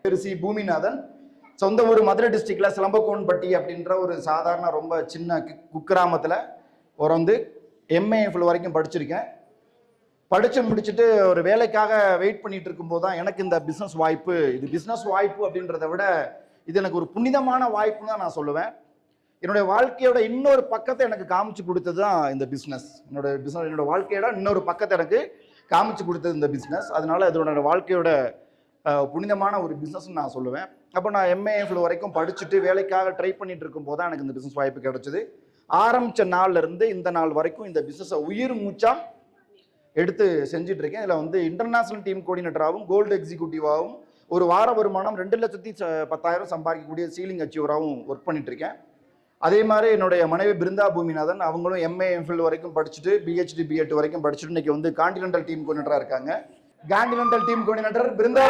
பேர் சி பூமிநாதன். சொந்த ஊர் மதுரை டிஸ்ட்ரிக்ட்ல சிலம்பக்கோன்பட்டி அப்படின்ற ஒரு சாதாரண ரொம்ப சின்ன குக்கிராமத்தில் வந்து MA வரைக்கும் படிச்சிருக்கேன். படித்து முடிச்சுட்டு ஒரு வேலைக்காக வெயிட் பண்ணிட்டு இருக்கும்போது தான் எனக்கு இந்த பிஸ்னஸ் வாய்ப்பு, இது பிஸ்னஸ் வாய்ப்பு அப்படின்றத விட இது எனக்கு ஒரு புனிதமான வாய்ப்புன்னு தான் நான் சொல்லுவேன். என்னுடைய வாழ்க்கையோட இன்னொரு பக்கத்தை எனக்கு காமிச்சு கொடுத்தது தான் இந்த பிஸ்னஸ். என்னோட வாழ்க்கையோட இன்னொரு பக்கத்தை எனக்கு காமிச்சு கொடுத்தது இந்த பிஸ்னஸ். அதனால இதோட வாழ்க்கையோட புனிதமான ஒரு பிஸ்னஸ்ன்னு நான் சொல்லுவேன். அப்போ நான் MA வரைக்கும் படிச்சுட்டு வேலைக்காக ட்ரை பண்ணிட்டு இருக்கும்போது தான் எனக்கு இந்த பிஸ்னஸ் வாய்ப்பு கிடைச்சது. ஆரம்பித்த நாள்ல இருந்து இந்த நாள் வரைக்கும் இந்த பிஸ்னஸை உயிர் மூச்சா எடுத்து செஞ்சுட்டு இருக்கேன். இதில் வந்து இன்டர்நேஷனல் டீம் கோஆர்டினேட்டராகவும் கோல்டு எக்ஸிக்யூட்டிவாகவும் ஒரு வார வருமானம் 2,10,000 சம்பாதிக்கக்கூடிய சீலிங் அச்சீவராகவும் ஒர்க் பண்ணிட்டு இருக்கேன். அதே மாதிரி என்னுடைய மனைவி பிருந்தா பூமிநாதன், அவங்களும் MA வரைக்கும் படிச்சுட்டு PhD B.Ed வரைக்கும் படிச்சுட்டு இன்னைக்கு வந்து கான்டினென்டல் டீம் கோஆர்டினேட்டரா இருக்காங்க. Continental team coordinator Brinda.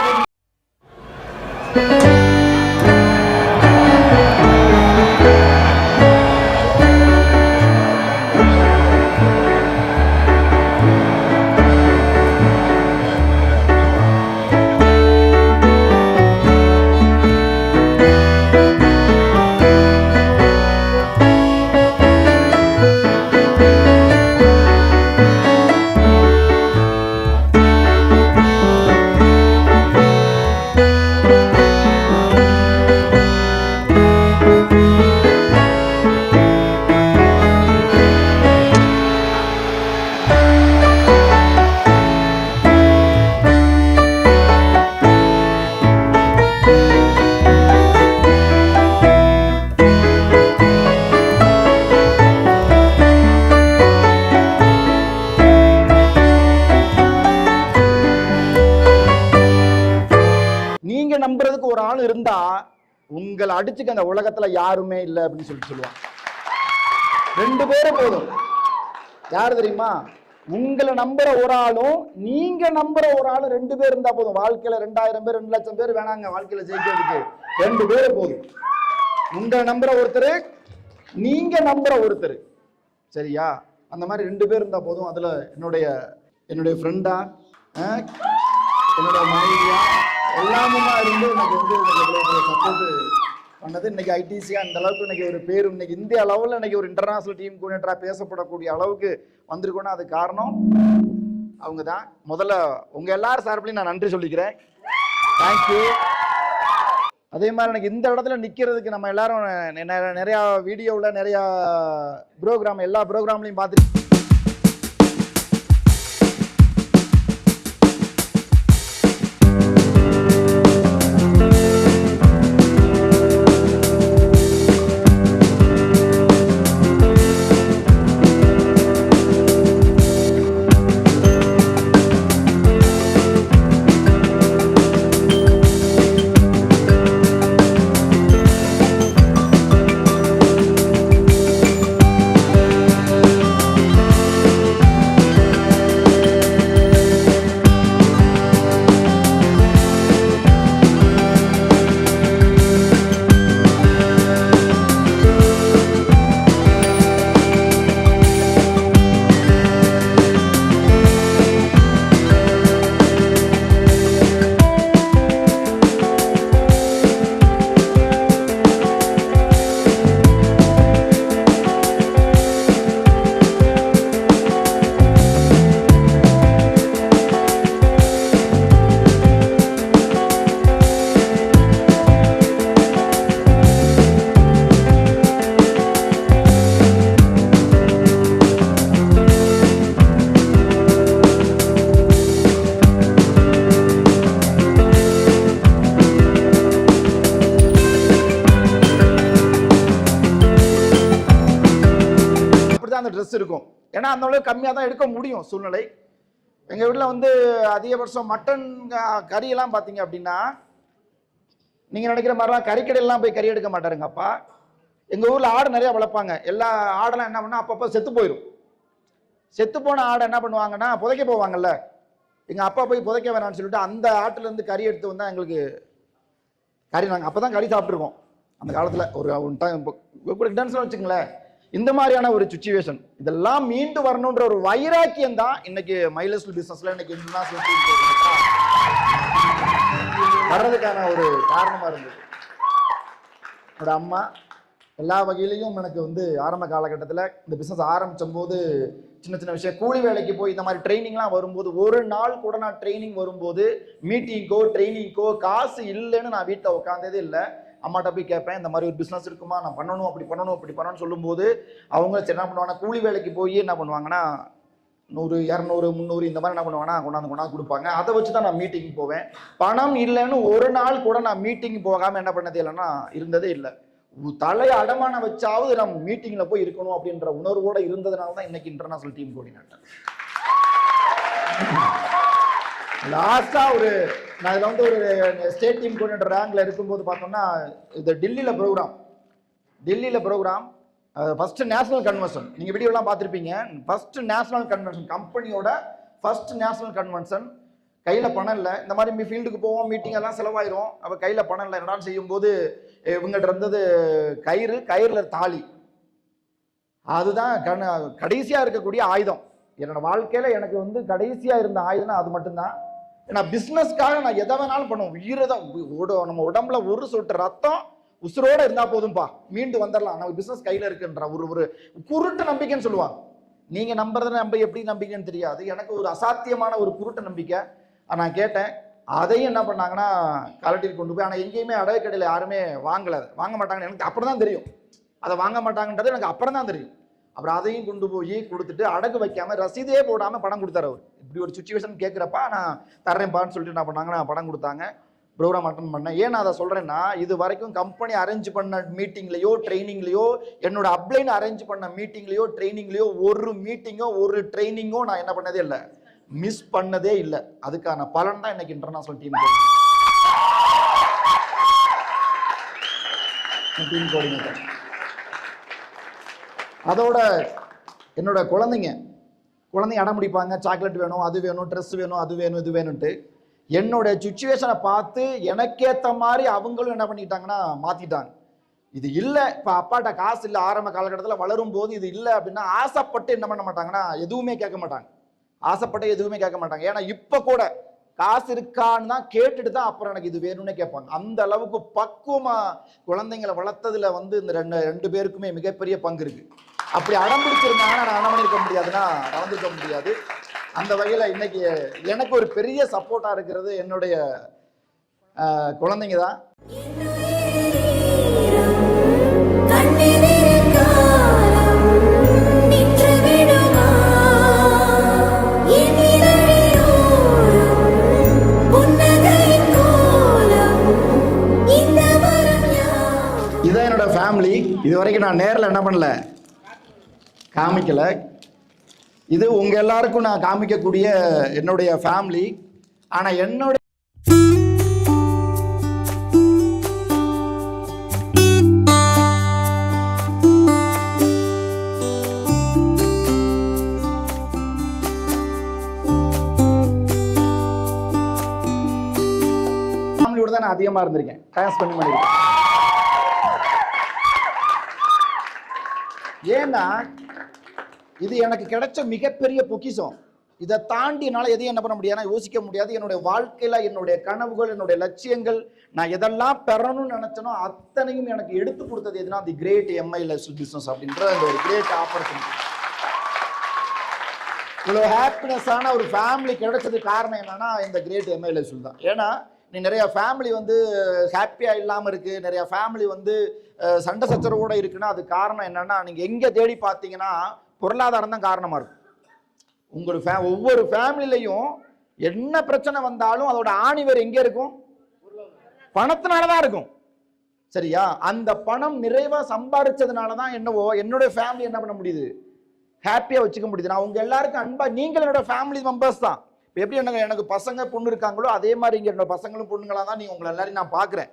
நீங்க நம்புறதுக்கு ஒரு ஆள் இருந்தா உங்களை அடிச்சுக்க அந்த உலகத்துல யாருமே இல்லை அப்படின்னு சொல்லுவாங்க. 2 பேரும் போதும். யாரு தெரியுமா? உங்களை நம்புற ஒரு ஆளும் நீங்க நம்புற ஒரு ஆளும் 2 பேர் இருந்தா போதும். வாழ்க்கையில 2000 பேர் 2 லட்சம் பேர் வேணாங்க. வாழ்க்கையில ஜெயிக்கிறதுக்கு 2 பேர் போதும். உங்களை நம்புற ஒருத்தர், நீங்க நம்புற ஒருத்தர். சரியா? அந்த மாதிரி 2 பேர் இருந்தா போதும். அதுல என்னுடைய ஃப்ரெண்டா, என்னுடைய மனைவியா, எல்லாமே இருந்து எனக்கு வந்து சப்போர்ட் பண்ணது. இன்னைக்கு ஐடிசியா இந்த அளவுக்கு இன்னைக்கு ஒரு பேர், இன்னைக்கு இந்திய அளவில் இன்னைக்கு ஒரு இன்டர்நேஷனல் டீம் கோஆர்டினேட்டரா பேசப்படக்கூடிய அளவுக்கு வந்திருக்கோன்னா அது காரணம் அவங்க தான். முதல்ல உங்க எல்லாரும் சார்பிலையும் நான் நன்றி சொல்லிக்கிறேன். தேங்க்யூ. அதே மாதிரி எனக்கு இந்த இடத்துல நிக்கிறதுக்கு நம்ம எல்லாரும் நிறைய வீடியோவில் நிறைய ப்ரோக்ராம், எல்லா ப்ரோக்ராம்லையும் பார்த்துட்டு அந்த ட்ரெஸ் இருக்கும். ஏன்னா அந்த அளவுக்கு கம்மியாக தான் எடுக்க முடியும் சூழ்நிலை. எங்கள் வீட்டில் வந்து அதிகபட்சம் மட்டன் கறியெல்லாம் பார்த்தீங்க அப்படின்னா நீங்கள் நினைக்கிற மாதிரிலாம் கறிக்கடையெல்லாம் போய் கறி எடுக்க மாட்டாருங்க அப்பா. எங்கள் ஊரில் ஆடு நிறையா வளர்ப்பாங்க. எல்லா ஆடெல்லாம் என்ன பண்ணால் அப்பப்போ செத்து போயிடும். செத்து போன ஆடை என்ன பண்ணுவாங்கன்னா புதைக்க போவாங்கல்ல. எங்கள் அப்பா போய் புதைக்க வேணாம்னு சொல்லிட்டு அந்த ஆட்டிலேருந்து கறி எடுத்து வந்தால் எங்களுக்கு கறி, நாங்கள் அப்போ தான் கறி சாப்பிட்ருக்கோம் அந்த காலத்தில். ஒரு டைம் வச்சுங்களேன். இந்த மாதிரியான ஒரு சிச்சுவேஷன் இதெல்லாம் மீண்டு வரணுன்ற ஒரு வைராக்கியம் தான் இன்னைக்கு மைலஸ்ட் பிசினஸ்ல இன்னைக்கு வர்றதுக்கான ஒரு காரணமா இருந்தது. என்னோட அம்மா எல்லா வகையிலையும் எனக்கு வந்து ஆரம்ப காலகட்டத்தில் இந்த பிஸ்னஸ் ஆரம்பிச்சும் போது சின்ன சின்ன விஷயம், கூலி வேலைக்கு போய் இந்த மாதிரி ட்ரைனிங்லாம் வரும்போது, ஒரு நாள் கூட நான் ட்ரைனிங் வரும்போது மீட்டிங்கோ ட்ரைனிங்கோ காசு இல்லைன்னு நான் வீட்டில் உட்காந்ததே இல்லை. அம்மாட்ட போய் கேட்பேன், இந்த மாதிரி ஒரு பிஸ்னஸ் இருக்குமா, நான் பண்ணணும் அப்படி பண்ணணும்னு சொல்லும்போது அவங்க என்ன பண்ணுவாங்கன்னா, கூலி வேலைக்கு போய் என்ன பண்ணுவாங்கன்னா 100 200 300 இந்த மாதிரி என்ன பண்ணுவாங்கன்னா கொண்டாந்து கொடுப்பாங்க. அதை வச்சு தான் நான் மீட்டிங் போவேன். பணம் இல்லைன்னு ஒரு நாள் கூட நான் மீட்டிங் போகாமல் என்ன பண்ணதே இல்லைன்னா இருந்ததே இல்லை. தலையை அடமான வச்சாவது நம்ம மீட்டிங்ல போய் இருக்கணும் அப்படின்ற உணர்வோட இருந்ததுனால தான் இன்னைக்கு இன்டர்நேஷனல் டீம் கோஆர்டினேட்டர். லாஸ்டா நான் இதுல வந்து ஒரு ஸ்டேட் டீம் கோஆர்டினேட்டர் ரேங்க்ல இருக்கும்போது பார்த்தோம்னா, இது டெல்லியில ப்ரோக்ராம் ஃபர்ஸ்ட் நேஷனல் கன்வென்ஷன். நீங்க வீடியோலாம் பார்த்துருப்பீங்க. ஃபர்ஸ்ட் நேஷனல் கன்வென்ஷன், கம்பெனியோட ஃபர்ஸ்ட் நேஷனல் கன்வென்ஷன். கையில் பணம் இல்லை. இந்த மாதிரி ஃபீல்டுக்கு போவோம், மீட்டிங் எல்லாம் செலவாயிரும். அப்போ கையில் பணம் இல்லை. என்னடான்னு செய்யும்போது இவங்ககிட்ட இருந்தது கயிறுல தாலி. அதுதான் கடைசியாக இருக்கக்கூடிய ஆயுதம். என்னோட வாழ்க்கையில் எனக்கு வந்து கடைசியாக இருந்த ஆயுதம்னா அது மட்டும்தான். ஏன்னா பிஸ்னஸ்க்காக நான் எதை வேணாலும் பண்ணுவோம். உயிரை தான், நம்ம உடம்புல ஒரு சொட்டு ரத்தம் உசுரோட இருந்தா போதும்பா, மீண்டு வந்துடலாம், நம்ம பிஸ்னஸ் கையில் இருக்குன்ற ஒரு குருட்டு நம்பிக்கைன்னு சொல்லுவாங்க. நீங்க நம்புறத எப்படி நம்பிக்கைன்னு தெரியாது. எனக்கு ஒரு அசாத்தியமான ஒரு குருட்டு நம்பிக்கை. நான் கேட்டேன். அதையும் என்ன பண்ணாங்கன்னா கலட்டிட்டு கொண்டு போய், ஆனால் எங்கேயுமே அடகு கடையில் யாருமே வாங்க மாட்டாங்கன்னு எனக்கு அப்புறம் தான் தெரியும். அதை வாங்க மாட்டாங்கன்றது எனக்கு அப்புறம் தான் தெரியும். அப்புறம் அதையும் கொண்டு போய் கொடுத்துட்டு அடகு வைக்காம ரசீதே போடாமல் பணம் கொடுத்தாரு அவர். இப்படி ஒரு சுச்சுவேஷன் கேட்குறப்ப நான் தர்றேன்ப்பான்னு சொல்லிட்டு என்ன பண்ணாங்கன்னா பணம் கொடுத்தாங்க. ப்ரோக்ராம் அட்டன் பண்ணேன். ஏன் நான் அதை சொல்கிறேன்னா, இது வரைக்கும் கம்பெனி அரேஞ்ச் பண்ண மீட்டிங்லையோ ட்ரைனிங்லையோ, என்னோட அப்ளைன் அரேஞ்ச் பண்ண மீட்டிங்லையோ ட்ரைனிங்லையோ ஒரு மீட்டிங்கோ ஒரு ட்ரைனிங்கோ நான் என்ன பண்ணதே இல்லை, மிஸ் பண்ணதே இல்லை. அதுக்கான பலன் தான் இன்னைக்கு இன்டர்நேஷனல் டீம் கோஆர்டினேட்டர். அதோட என்னோட குழந்தைங்க அடம் பிடிப்பாங்க, சாக்லேட் வேணும், அது வேணும், ட்ரெஸ் வேணும், அது வேணும், இது வேணும்ட்டு. என்னோட சுச்சுவேஷனை பார்த்து எனக்கேற்ற மாதிரி அவங்களும் என்ன பண்ணிட்டாங்கன்னா மாத்திட்டாங்க. இது இல்லை, இப்போ அப்பாட்ட காசு இல்லை, ஆரம்ப காலகட்டத்தில் வளரும் போது இது இல்லை அப்படின்னா ஆசைப்பட்டு என்ன பண்ண மாட்டாங்கன்னா எதுவுமே கேட்க மாட்டாங்க. ஏன்னா இப்ப கூட காசு இருக்கான்னு தான் கேட்டுட்டு தான் அப்புறம் எனக்கு இது வேணும்னு கேட்பாங்க. அந்த அளவுக்கு பக்குவமா குழந்தைங்களை வளர்த்ததுல வந்து இந்த ரெண்டு பேருக்குமே மிகப்பெரிய பங்கு இருக்கு. அப்படி அடம்பிடிச்சிருந்தாங்கன்னா நான் என்ன பண்ணிருக்க முடியாதுன்னா நடந்திருக்க முடியாது. அந்த வகையில இன்னைக்கு எனக்கு ஒரு பெரிய சப்போர்ட்டா இருக்கிறது என்னுடைய குழந்தைங்க தான். இதான் என்னோட ஃபேமிலி. இது வரைக்கும் நான் நேரில் என்ன பண்ணல, காமிக்கல. இது உங்க எல்லாருக்கும் நான் காமிக்கக்கூடிய என்னுடைய ஃபேமிலி. ஆனா என்னோட ஃபேமிலியோட தான் நான் அதிகமா இருந்திருக்கேன், டைம் ஸ்பெண்ட் பண்ணிருக்கேன். ஏன்னா இது எனக்கு கிடைச்ச மிகப்பெரிய பொக்கிஷம். இதை தாண்டி என்னால் எதையும் என்ன பண்ண முடியாது, யோசிக்க முடியாது. என்னுடைய வாழ்க்கையில என்னுடைய கனவுகள், என்னுடைய லட்சியங்கள், நான் எதெல்லாம் பெறணும்னு நினைச்சனோ அத்தனையும் எனக்கு எடுத்து கொடுத்தது எதுனா தி கிரேட் எம்ஐ லைஃப்ஸ்டைல் பிசினஸ் அப்படின்ற அந்த ஒரு கிரேட் ஆப்பர்ச்சுனிட்டி. இவ்வளோ ஹாப்பினஸான ஒரு ஃபேமிலி கிடைச்சது காரணம் என்னன்னா இந்த கிரேட் எம்ஐ லைஃப்ஸ்டைல் தான். ஏன்னா நீ நிறைய ஃபேமிலி வந்து ஹாப்பியா இல்லாமல் இருக்கு, நிறைய ஃபேமிலி வந்து சண்டை சச்சரவோட இருக்குன்னா அது காரணம் என்னன்னா, நீங்க எங்க தேடி பார்த்தீங்கன்னா பொருளாதாரம் தான் காரணமா இருக்கும். ஒவ்வொரு ஃபேமிலிலையும் என்ன பிரச்சனை வந்தாலும் அதோட ஆணிவர் எங்க இருக்கும், பணத்தினாலதான் இருக்கும். சரியா? அந்த பணம் நிறைவா சம்பாதிச்சதுனாலதான் என்னவோ என்னோட ஃபேமிலி என்ன பண்ண முடியுது, ஹாப்பியா வச்சுக்க முடியுது. நான் உங்க எல்லாருக்கும் அன்பா, நீங்கள் என்னோட ஃபேமிலி மெம்பர்ஸ் தான். எப்படி எனக்கு பசங்க பொண்ணு இருக்காங்களோ அதே மாதிரி இங்க என்னோட பசங்களும் பொண்ணுங்களா தான் நீங்க உங்களை எல்லாரையும் நான் பாக்குறேன்.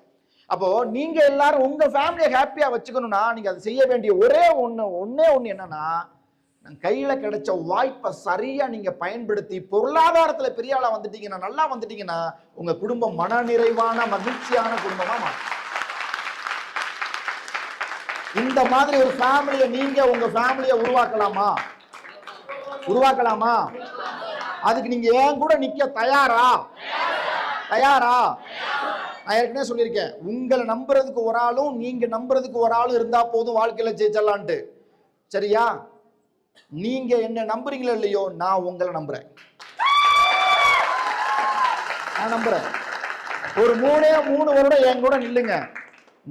அப்போ நீங்க எல்லாரும் உங்க ஃபேமிலியை ஹாப்பியா வச்சுக்கணும்னா நீங்க அதை செய்ய வேண்டிய ஒன்னே ஒண்ணு என்னன்னா, கையில கிடைச்ச வாய்ப்பை சரியா நீங்க பயன்படுத்தி பொருளாதாரத்துல பெரிய ஆளா வந்துட்டீங்கன்னா, நல்லா வந்துட்டீங்கன்னா உங்க குடும்பம் மன நிறைவான மகிழ்ச்சியான குடும்பமா மாறும். இந்த மாதிரி ஒரு ஃபேமிலியை நீங்க உங்க ஃபேமிலியை உருவாக்கலாமா? அதுக்கு நீங்க ஏன் கூட நிக்க தயாரா? நான் ஏற்கனவே சொல்லியிருக்கேன், உங்களை நம்புறதுக்கு ஒரு ஆளும் நீங்க நம்புறதுக்கு ஒரு ஆளும் இருந்தா போதும் வாழ்க்கையில ஜெயிச்சலான்ட்டு. சரியா? நீங்க என்ன நம்புறீங்களோ இல்லையோ, நான் உங்களை நம்புறேன். நான் நம்புறேன். ஒரு 3 வருடம் என் கூட நில்லுங்க.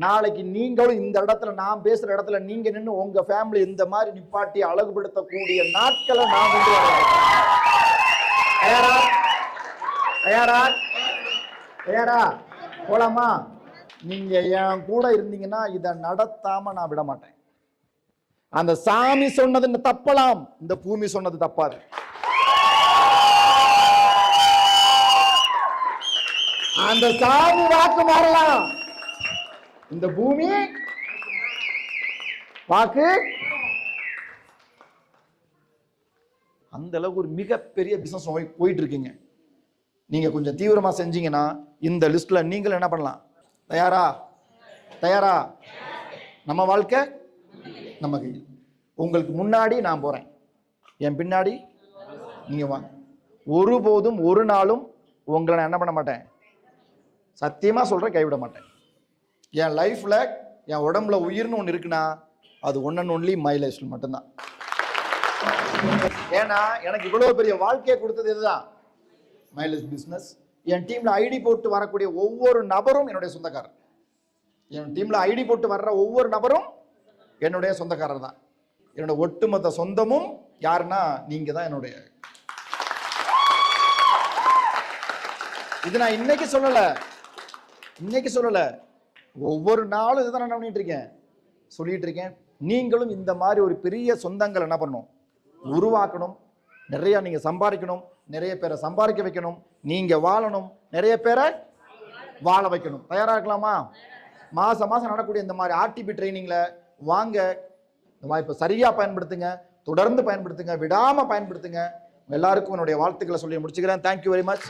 நாளைக்கு நீங்களும் இந்த இடத்துல, நான் பேசுற இடத்துல நீங்க நின்று உங்க ஃபேமிலி இந்த மாதிரி நிப்பாட்டி அழகுபடுத்தக்கூடிய நாட்களை நான் கொண்டு வரேன். தயாரா? தயாரா? தயாரா? போலாமா? நீங்க என் கூட இருந்தீங்கன்னா இதை நடத்தாம நான் விட மாட்டேன். அந்த சாமி சொன்னது தப்பலாம், இந்த பூமி சொன்னது தப்பாது. அந்த சாமி வாக்கு மாறலாம், இந்த பூமி வாக்கு அந்த அளவுக்கு ஒரு மிகப்பெரிய பிசினஸ் போயிட்டு இருக்கீங்க. நீங்க கொஞ்சம் தீவிரமா செஞ்சீங்கன்னா இந்த லிஸ்ட்ல நீங்கள் என்ன பண்ணலாம்? தயாரா? தயாரா? நம்ம வாழ்க்கை நம்ம கையில். உங்களுக்கு முன்னாடி நான் போறேன், என் பின்னாடி நீங்க வாங்க. ஒருபோதும் ஒரு நாளும் உங்களை நான் என்ன பண்ண மாட்டேன், சத்தியமா சொல்றேன், கைவிட மாட்டேன். என் லைஃப்ல என் உடம்புல உயிர்னு ஒன்று இருக்குன்னா அது one and only my life மட்டும்தான். ஏன்னா எனக்கு இவ்வளவு பெரிய வாழ்க்கையை கொடுத்தது இதுதான், மைலேஜ் பிசினஸ். என் டீம்ல ஐடி போட்டு வரக்கூடிய ஒவ்வொரு நபரும் என்னுடைய சொந்தக்காரர். என் டீம்ல ஐடி போட்டு வர்ற ஒவ்வொரு நபரும் என்னுடைய சொந்தக்காரர் தான். என்னோட ஒட்டுமொத்த சொந்தமும் யாருன்னா நீங்க தான். என்னுடைய இது நான் இன்னைக்கு சொல்லல, ஒவ்வொரு நாளும் இதுதான் நான் பண்ணிட்டு இருக்கேன், சொல்லிட்டு இருக்கேன். நீங்களும் இந்த மாதிரி ஒரு பெரிய சொந்தங்கள் என்ன பண்ணணும், உருவாக்கணும். நிறைய நீங்க சம்பாதிக்கணும், நிறைய பேரை சம்பாதிக்க வைக்கணும், நீங்க வாழணும், நிறைய பேரை வாழ வைக்கணும். தயாரா இருக்கலாமா? மாசம் நடக்கக்கூடிய இந்த மாதிரி ஆர்டிபி ட்ரைனிங்ல வாங்க. இந்த வாய்ப்பை சரியா பயன்படுத்துங்க, தொடர்ந்து பயன்படுத்துங்க, விடாம பயன்படுத்துங்க. எல்லாருக்கும் என்னுடைய வாழ்த்துக்களை சொல்லி முடிச்சுக்கிறேன். Thank you very much.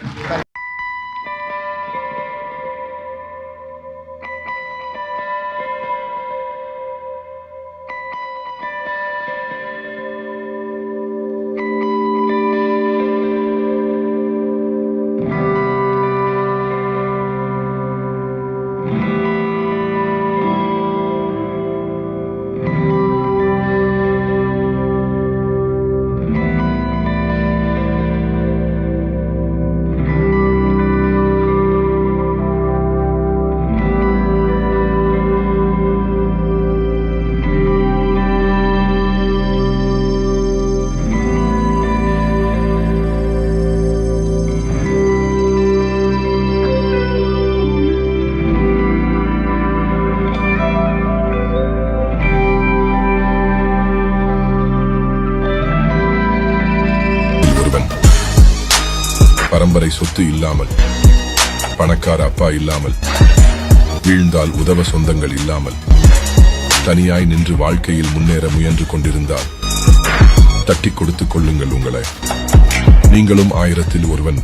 பரம்பரை சொத்து இல்லாமல், பணக்கார அப்பா இல்லாமல், வீழ்ந்தால் உதவ சொந்தங்கள் இல்லாமல், தனியாய் நின்று வாழ்க்கையில் முன்னேற முயன்று கொண்டிருந்தால் தட்டி கொடுத்துக் கொள்ளுங்கள் உங்களை. நீங்களும் 1000-ல் ஒருவன்.